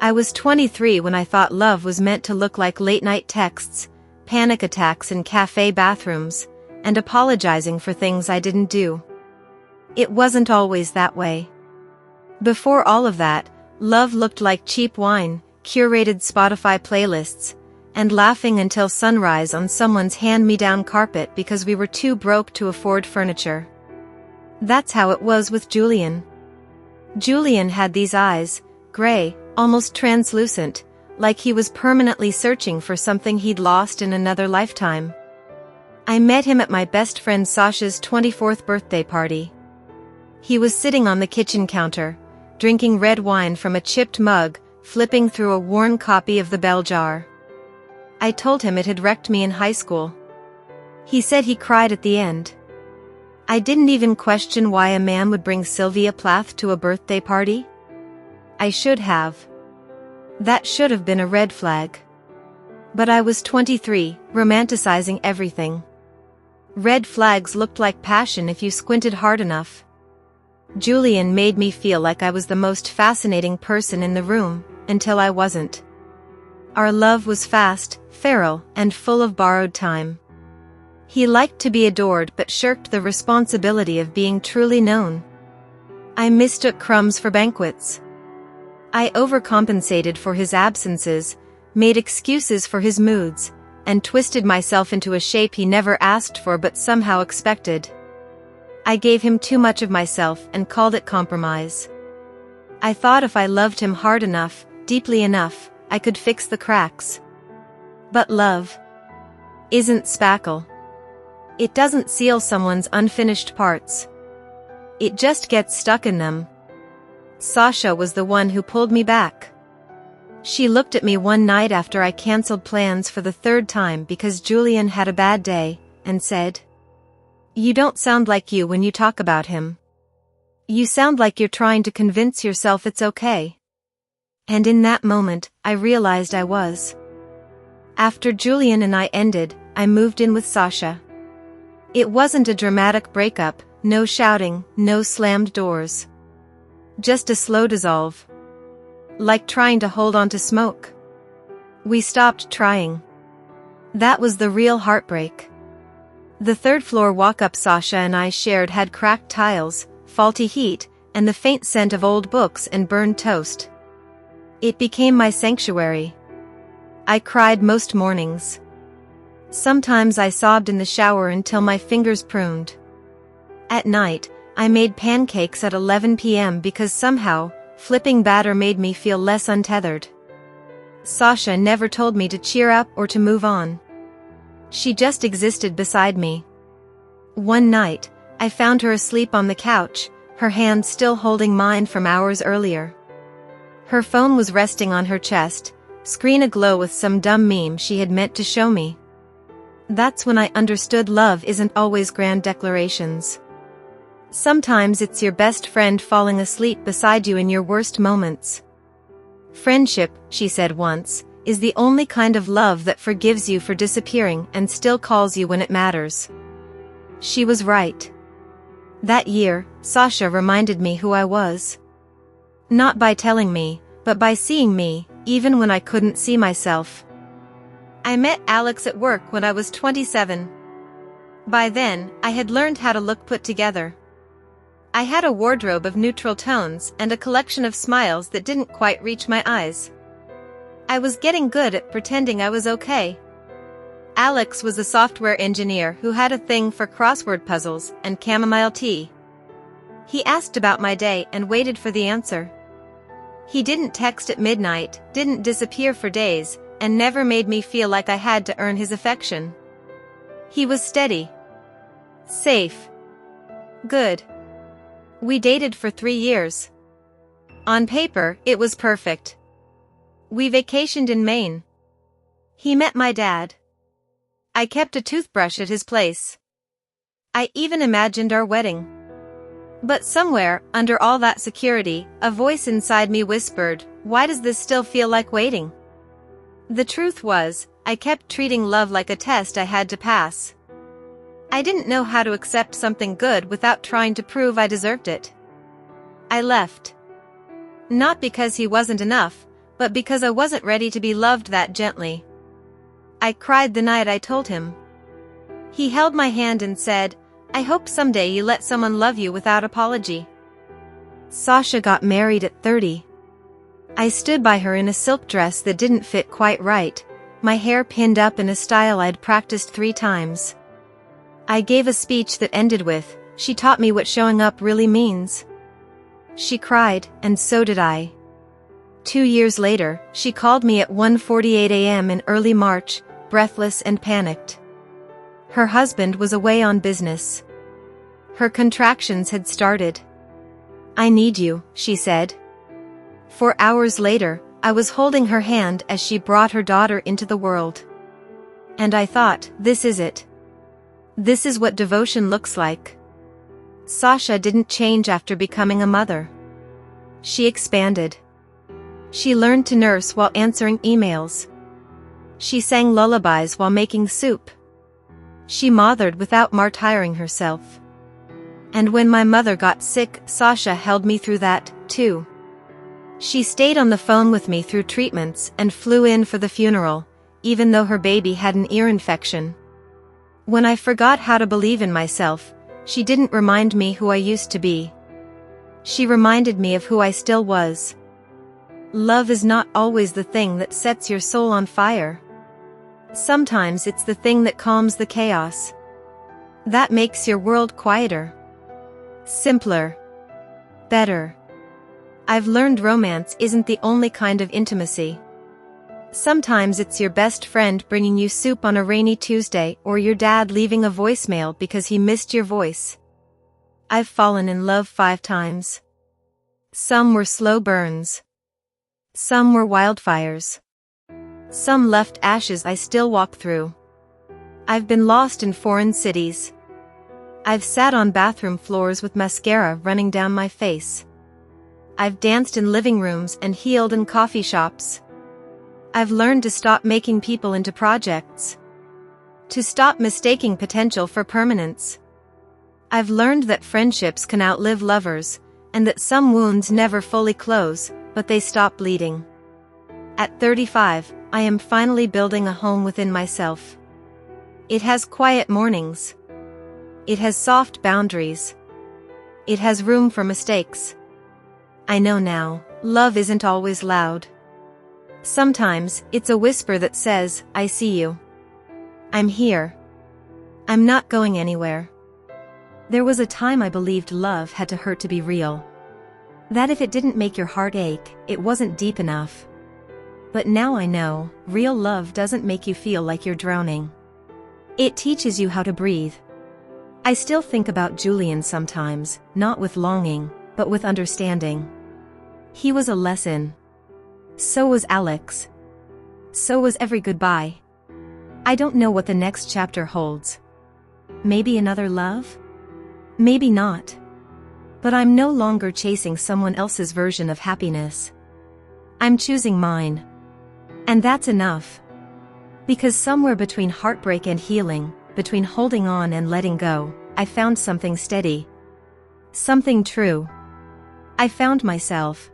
I was 23 when I thought love was meant to look like late-night texts, panic attacks in cafe bathrooms, and apologizing for things I didn't do. It wasn't always that way. Before all of that, love looked like cheap wine, curated Spotify playlists, and laughing until sunrise on someone's hand-me-down carpet because we were too broke to afford furniture. That's how it was with Julian. Julian had these eyes, gray, almost translucent, like he was permanently searching for something he'd lost in another lifetime. I met him at my best friend Sasha's 24th birthday party. He was sitting on the kitchen counter, drinking red wine from a chipped mug, flipping through a worn copy of the Bell Jar. I told him it had wrecked me in high school. He said he cried at the end. I didn't even question why a man would bring Sylvia Plath to a birthday party. I should have. That should have been a red flag. But I was 23, romanticizing everything. Red flags looked like passion if you squinted hard enough. Julian made me feel like I was the most fascinating person in the room, until I wasn't. Our love was fast, feral, and full of borrowed time. He liked to be adored but shirked the responsibility of being truly known. I mistook crumbs for banquets. I overcompensated for his absences, made excuses for his moods, and twisted myself into a shape he never asked for but somehow expected. I gave him too much of myself and called it compromise. I thought if I loved him hard enough, deeply enough, I could fix the cracks. But love isn't spackle. It doesn't seal someone's unfinished parts. It just gets stuck in them. Sasha was the one who pulled me back. She looked at me one night after I canceled plans for the third time because Julian had a bad day, and said, "You don't sound like you when you talk about him. You sound like you're trying to convince yourself it's okay." And in that moment, I realized I was. After Julian and I ended, I moved in with Sasha. It wasn't a dramatic breakup, no shouting, no slammed doors. Just a slow dissolve. Like trying to hold on to smoke. We stopped trying. That was the real heartbreak. The third floor walk-up Sasha and I shared had cracked tiles, faulty heat, and the faint scent of old books and burned toast. It became my sanctuary. I cried most mornings. Sometimes I sobbed in the shower until my fingers pruned. At night, I made pancakes at 11 p.m. because somehow, flipping batter made me feel less untethered. Sasha never told me to cheer up or to move on. She just existed beside me. One night, I found her asleep on the couch, her hand still holding mine from hours earlier. Her phone was resting on her chest, screen aglow with some dumb meme she had meant to show me. That's when I understood love isn't always grand declarations. Sometimes it's your best friend falling asleep beside you in your worst moments. Friendship, she said once, is the only kind of love that forgives you for disappearing and still calls you when it matters. She was right. That year, Sasha reminded me who I was. Not by telling me, but by seeing me, even when I couldn't see myself. I met Alex at work when I was 27. By then, I had learned how to look put together. I had a wardrobe of neutral tones and a collection of smiles that didn't quite reach my eyes. I was getting good at pretending I was okay. Alex was a software engineer who had a thing for crossword puzzles and chamomile tea. He asked about my day and waited for the answer. He didn't text at midnight, didn't disappear for days, and never made me feel like I had to earn his affection. He was steady. Safe. Good. We dated for 3 years. On paper, it was perfect. We vacationed in Maine. He met my dad. I kept a toothbrush at his place. I even imagined our wedding. But somewhere, under all that security, a voice inside me whispered, "Why does this still feel like waiting?" The truth was, I kept treating love like a test I had to pass. I didn't know how to accept something good without trying to prove I deserved it. I left. Not because he wasn't enough, but because I wasn't ready to be loved that gently. I cried the night I told him. He held my hand and said, "I hope someday you let someone love you without apology." Sasha got married at 30. I stood by her in a silk dress that didn't fit quite right, my hair pinned up in a style I'd practiced 3 times. I gave a speech that ended with, "She taught me what showing up really means." She cried, and so did I. 2 years later, she called me at 1:48 a.m. in early March, breathless and panicked. Her husband was away on business. Her contractions had started. "I need you," she said. 4 hours later, I was holding her hand as she brought her daughter into the world. And I thought, this is it. This is what devotion looks like. Sasha didn't change after becoming a mother. She expanded. She learned to nurse while answering emails. She sang lullabies while making soup. She mothered without martyring herself. And when my mother got sick, Sasha held me through that, too. She stayed on the phone with me through treatments and flew in for the funeral, even though her baby had an ear infection. When I forgot how to believe in myself, she didn't remind me who I used to be. She reminded me of who I still was. Love is not always the thing that sets your soul on fire. Sometimes it's the thing that calms the chaos. That makes your world quieter. Simpler. Better. I've learned romance isn't the only kind of intimacy. Sometimes it's your best friend bringing you soup on a rainy Tuesday, or your dad leaving a voicemail because he missed your voice. I've fallen in love 5 times. Some were slow burns. Some were wildfires. Some left ashes I still walk through. I've been lost in foreign cities. I've sat on bathroom floors with mascara running down my face. I've danced in living rooms and healed in coffee shops. I've learned to stop making people into projects. To stop mistaking potential for permanence. I've learned that friendships can outlive lovers, and that some wounds never fully close, but they stop bleeding. At 35, I am finally building a home within myself. It has quiet mornings. It has soft boundaries. It has room for mistakes. I know now, love isn't always loud. Sometimes, it's a whisper that says, "I see you. I'm here. I'm not going anywhere." There was a time I believed love had to hurt to be real. That if it didn't make your heart ache, it wasn't deep enough. But now I know, real love doesn't make you feel like you're drowning. It teaches you how to breathe. I still think about Julian sometimes, not with longing, but with understanding. He was a lesson. So was Alex. So was every goodbye. I don't know what the next chapter holds. Maybe another love? Maybe not. But I'm no longer chasing someone else's version of happiness. I'm choosing mine. And that's enough. Because somewhere between heartbreak and healing, between holding on and letting go, I found something steady. Something true. I found myself.